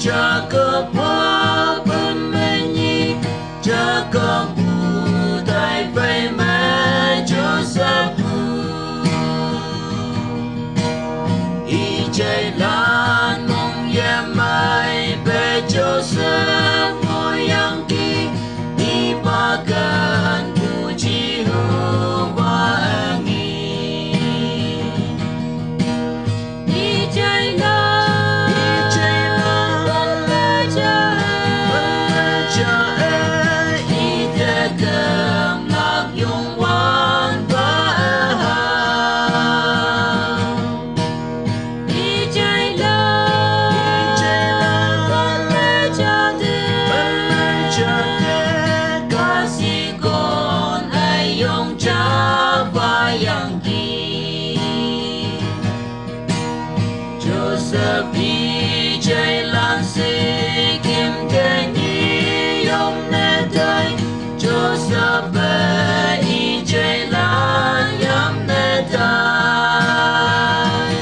Jacob pemenyi, Jacob tai phải mẹ Joseph y chạy lan mong yem mai be Joseph moyang ki ibagan puji huwangi y chạy lan pengeja y tegem lạc yung wan Joseph đi chạy lan si kim kê nhi yom nê tay Joseph về y chạy lan yam nê tay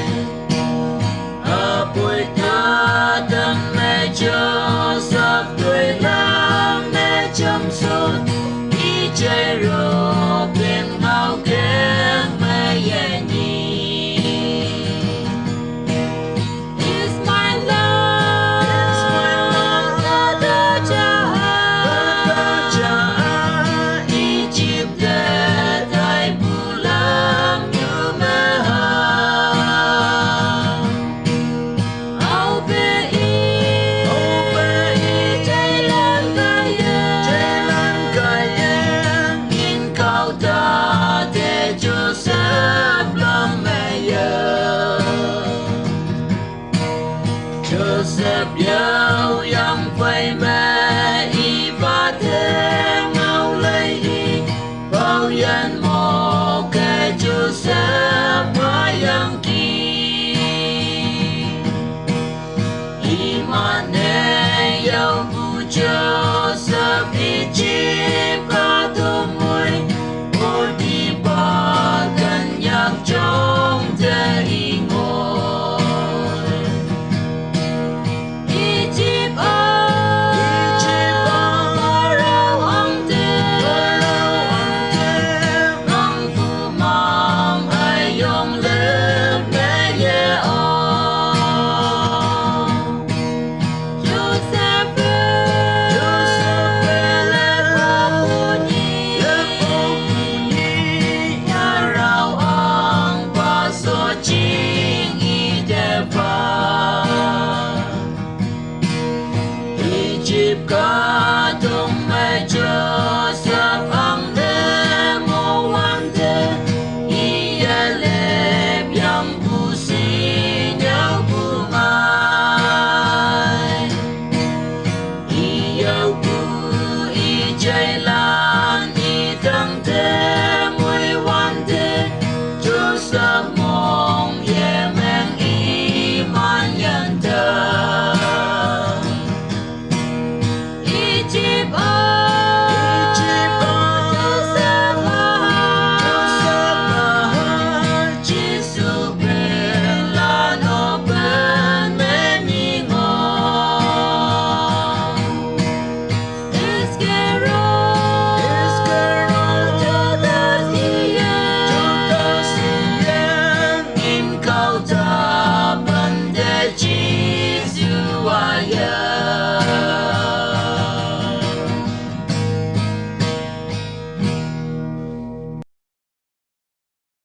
apoy ta tâm mê Joseph tuổi lang mê chăm sốt y chạy rô bên ngao kê mê ye nhi Joseph yêu yang phải mẹ y và thế ngao lấy y bao yên mồ kê Joseph mà yang kỳ y mà